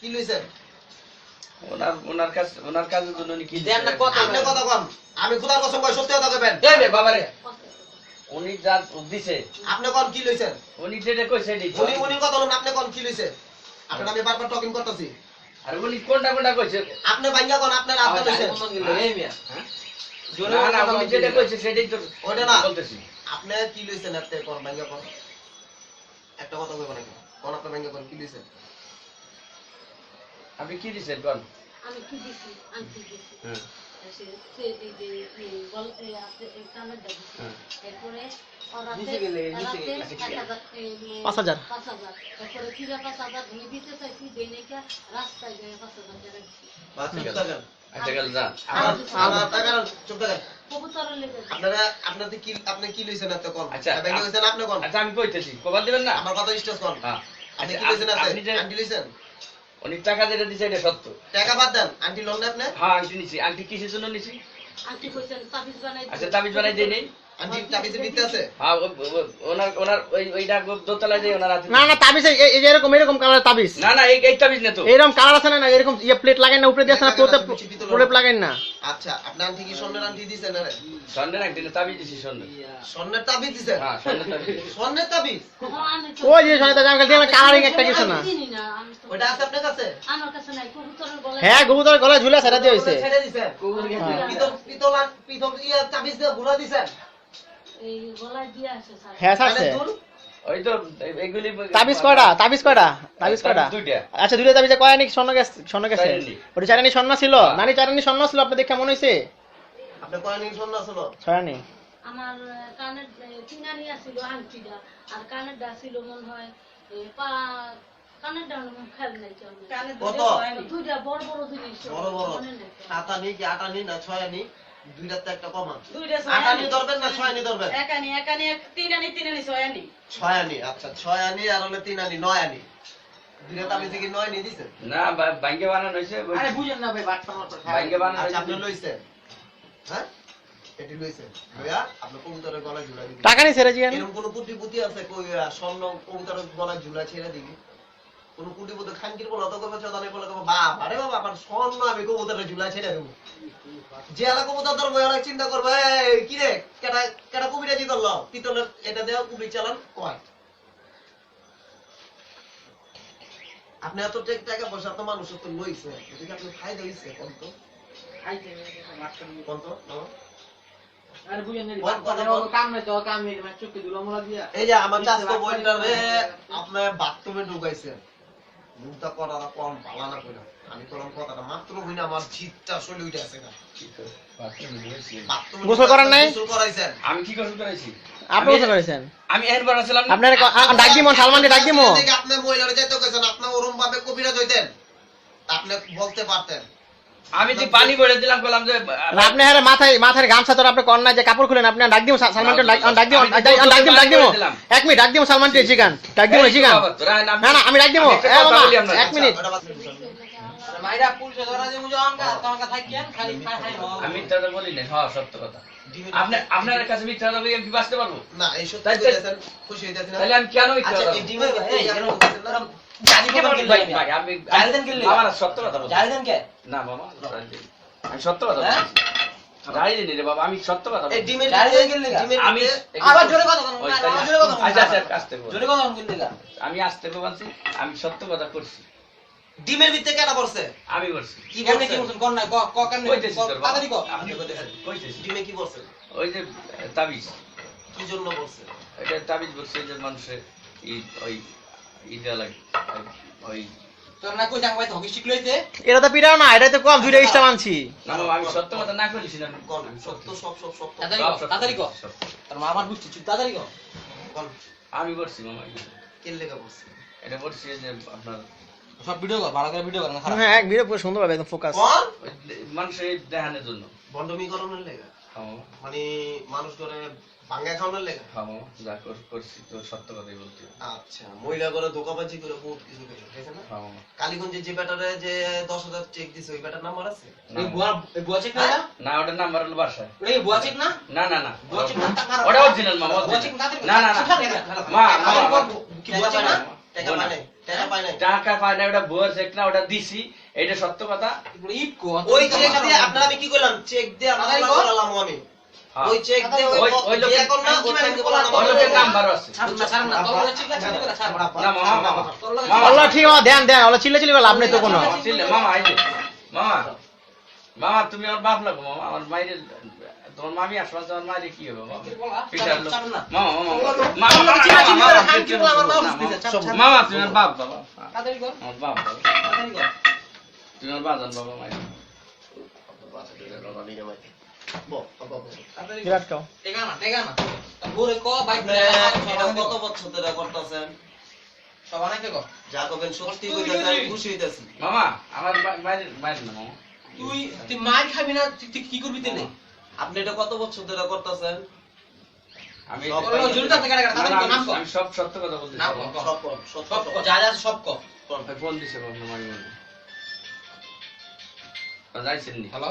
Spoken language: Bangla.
কি লইছেন ওনার কাজের জন্য কি দেন না কথা আপনি কথা কম আমি খোদার কসম কই সত্যি কথা কইবেন এই রে বাবা রে উনি যা দিছে আপনি কোন কি লইছেন উনি যেটা কইছে দিছে উনি কথা বলেন আপনি কোন কি লইছে আপনার আমি বারবার টকিং করতেছি আর উনি কোনটা কইছে আপনি ভাইঙ্গা কোন আপনার হাত লইছেন এই মিয়া জোরে না উনি যেটা কইছে সেটাই তো ওটা না বলতেছি আপনি কি লইছেন আপনি কোন ভাইঙ্গা কোন একটা কথা কইবেন নাকি কোন আপনি ভাইঙ্গা কোন কি লইছেন আপনি কি দিছেন কোন আমি কি দিছি আনতে দিছি হ্যাঁ সে এই যে বল এই আপনি কানের দাবি এরপরে নিচে গেলে নিচে গেলে 5000 এরপরে কিরা 5000 ধরে দিতে চাইছি দেনেকা রাস্তায় গিয়ে 5000 টাকা দিছি আচ্ছা গেল যা আমার টাকা চুপ থাকেন কবুতরের লেগে আপনাদের কি আপনি কি লইছেন আপনি কোন আচ্ছা ভাইঙ্গা কইছেন আপনি কোন আচ্ছা আমি কইতেছি কবার দিবেন না আমার কথা স্টেজ কোন হ্যাঁ আপনি কি লইছেন আপনি আন্টি লইছেন উনি টাকা যেটা দিছে এটা সত্য টাকা বাদ দেন আন্টি লোন না আপনি হ্যাঁ আন্টি নিছি আন্টি কিসের জন্য নিছি আন্টি কইছেন তাবিজ বানাই আচ্ছা তাবিজ বানাই দেই নেই আন্টি তাবিজে বিতে আছে হ্যাঁ ওনার ওইটা দোতলা দেই ওনার হাতে না না তাবিজ এই যে এরকম কালার তাবিজ না না এই তাবিজ না তো এরকম কালার আছে না এরকম ইয়ে প্লেট লাগাই না উপরে দিয়ে আছে না প্রলেপ লাগাই না আচ্ছা আপনি আন্টি কি স্বর্ণের আন্টি দিছেন আরে স্বর্ণের আন্টি না তাবিজ দিছি স্বর্ণের তাবিজ দিছেন হ্যাঁ স্বর্ণের তাবিজ স্বর্ণের তাবিজ ওই যে সোনাটা জামা কালকে কালারিং একটা কিছু না চিনি না আমি তো ওটা আছে আপনার কাছে আমার কাছে নাই কবুতরের গলায় হ্যাঁ কবুতর গলায় ঝুলা ছেড়ে দিয়ে হইছে ছেড়ে দিছেন পিতল ইয়া তাবিজ দিয়ে ঘুরা দিছেন এই গলায় দিয়ে আছে স্যার হ্যাঁ আছে ওই তো এগুলি তাবিজ কয়টা দুইটা আচ্ছা দুইটা তাবিজে কয় আনি স্বর্ণ গেছে চারানি। ওটা চারানি স্বর্ণ ছিল নানি চারানি স্বর্ণ ছিল আপনি দেখে মনে হইছে আপনি কয় নিন স্বর্ণ ছিল চারানি আমার কানের তিনানি আছিল আংটিটা আর কানেরটা ছিল মনে হয় কানেরটা মনে খেয়াল নাই কত দুইটা বড় বড় জিনিস বড় বড় মনে নাই। সাত আনি কি আট আনি না ছয় আনি দুইটার তো একটা কমান দুইটা আট আনি ধরবেন না ছয় আনি ধরবেন একানি তিন আনি ছয় আনি ছয় আনি আচ্ছা ছয় আনি আর হলে তিন আনি নয় আনি দুইটা তাবিজে কি নয় নি দিছেন না ব্যাংকে বানানো হইছে আরে বুঝেন না ভাই বাটপার মত ব্যাংকে বানানো আচ্ছা আপনি হইছে লইছেন হ্যাঁ এটি লইছেন ভাইয়া আপনি কবুতরের গলায় ঝুলা দিবেন টাকা নি ছেড়ে জিয়ান এরকম কোন কুটিপুতি আছে কই স্বর্ণ কবুতরের গলায় ঝুলা ছেড়ে দিবি কোন কুটিপুতি খানকির বলা তো কবে চদানে বলে কবে বাপ আরে বাবা আমার স্বর্ণ আমি কবুতরের ঝুলা ছেড়ে দেব যে এলা কবুতর ধরবো এলা চিন্তা করবে কি রে কেটা কেটা কবিরাজি করলো পিতলের এটা দেওয়া কুবি চালান কয় আপনি এত টাকা পয়সা তো মানুষের তো লইছে এদিকে আপনি ফায়দা হইছে কত কত আরে বুঝেন না কাম নাই তো কাম নেই মানে চোখে দুলামলা দিয়া এই যে আমার চাচতো বইটারে আপনি বাথরুমে ঢুকাইছেন মুখটা করাটা কম ভালো না কইরা আমি কলম কথাটা মাত্র হইনা আমার জিতটা চলে উঠে আছে না গোসল করার নাই? গোসল করাইছেন আমি কি গোসল করাইছি আপনি গোসল করেছেন আমি এর বানাছিলাম না আপনার ডাক দিমো সালমানকে ডাক দিমো দেখে আপনি মহিলারে যাইতে কইছেন আপনি ওরম ভাবে কবিরাজ হইতেন আপনি বলতে পারতেন আমি যে পানি ভরে দিলাম বললাম যে আপনি হ্যাঁ মাথায় গামছা তোর আপনি কর্নার যে কাপড় খুলেন আপনি ডাক দিমো সালমানকে ডাক দিমো 1 মিনিট ডাক দিমো সালমানকে জিগান ডাক দিমো জিগান না না আমি ডাক দিমো এ বাবা 1 মিনিট মাইরা পুলিশে ধরা যে মুজো আমকা তোমাকে থাকেন খালি খাই খাই আমি মিথ্যাটা বলি না হ্যাঁ সত্য কথা আপনার কাছে মিথ্যাটা বলি আমি বাঁচতে পারবো না এই সত্যি কইতেছেন খুশি হইতাছেন তাহলে আমি কেন মিথ্যা আচ্ছা কথা এই ডিমের এই জানো আমি আমার সত্য কথা বলছি জানেন কে না বাবা আমি সত্য কথা বলছি জানি নি রে বাবা আমি সত্য কথা এই বলছি ডিমের আমি আমি আবার জোরে কথা বলুন ওই আবার জোরে কথা বলুন আচ্ছা আচ্ছা আসতে বল জোরে কথা বলুন দিলা আমি আসতে বলছি আমি সত্য কথা করছি ডিমের ভিতরে কেটা পড়ছে আমি করছি কি কেমনে কি বলছেন কোন না ক কেন কইতেছি তোর বাবা। তাড়াতাড়ি ক আপনি কইতেছেন কইতেছি ডিমে কি পড়ছে ওই যে তাবিজ কি জন্য পড়ছে এটা তাবিজ বলছে যে মানুষের ওই দেওয়া লাগে ওই তোর না কই জাং ভাই তো হকি শিখলইতে এটা তো পিরাও না এটা তো কম দুইটা ইস্টা মানছি না বাবা, আমি সত্য কথা না কইছি না কোন সত্য সব সত্য তাড়াতাড়ি ক তোর মা আমার বুঝছি তাড়াতাড়ি ক কোন আমি করছি মামা কে লেখা পড়ছে এটা করছি যে আপনার সব ভিডিও কর ভালো করে ভিডিও কর না খারাপ হ্যাঁ এক ভিডিও পুরো সুন্দর ভাবে একদম ফোকাস কোন ওই মানুষের দেখানোর জন্য বন্ডমীকরণের লেখা হ্যাঁ মানে মানুষ করে ভাঙ্গা খাওয়ানোর লেখা হ্যাঁ যা করছি তো সত্য কথাই বলছি আচ্ছা মহিলা করে ধোকাবাজি করে বহুত কিছু করে ঠিক আছে না হ্যাঁ কালীগঞ্জে যে ব্যাটারে যে 10,000 চেক দিছে ওই ব্যাটার নাম্বার আছে এই বুয়া চেক না না ওটার নাম্বার হলো বাসায় এই বুয়া চেক না না না না বুয়া চেক না ওটা অরিজিনাল মামা বুয়া চেক না না না না মা কি বুয়া চেক না টাকা মানে টাকা পাই নাই টাকা পায় না, ওটা বউয়ের চেক না, ওটা দিছি, এটা সত্য কথা। ওই চেক দিয়ে আপনারা আমি কি করলাম চেক দিয়ে আমরা করালাম আমি হ্যাঁ। ওই চেক দিয়ে ওই লোকের- বিয়ে করনা ওই টাইম দিয়ে বললাম ওই লোকের নাম্বারও আছে। না মামা, আল্লাহ ঠিক আছে, দেন দেন, ওলা চিল্লা চিল্লি লাভ নেই তো কোনো। চিল্লে, মামা আইলে, মামা, মামা তুমি আমার বাপ লাগো মামা, আমার মায়ের, তোমার মামি আসবে, তোমার মায়ের কি হবে মামা? পিঠার লোক। মামা, মামা, মামা, মামা, চিল্লা চিল্লি করে মামা, খান কি বলে আমার বাপ বুঝতেছে মামা তুমি আমার বাপ বাবা, তাড়াতাড়ি কর আমার বাপ বাবা, তাড়াতাড়ি কর তুমি আমার বাজান বাবা মায়ের। তাড়াতাড়ি কর বিরাট কাও। টেকা না ঘুরে ক বাইক এটা কত বছর ধরে করতেছেন সব অনেকে কর যা করবেন সত্যি কইতাছেন আমি খুশি হইতাছি মামা আমার মায়ের মায়ের না মামা, তুই তুই মার খাবি না তুই কি করবি তেলে আপনি এটা কত বছর ধরে করতেছেন আমি সব জুলটা থেকে কাটা তাড়াতাড়ি কর নাম কর আমি সব সত্য কথা বলতেছি। নাম কর সব কর, সব সব কর। কর যা যা সব কর ফোন দিছে আপনার মায়ের, যাইছেন নি? হ্যালো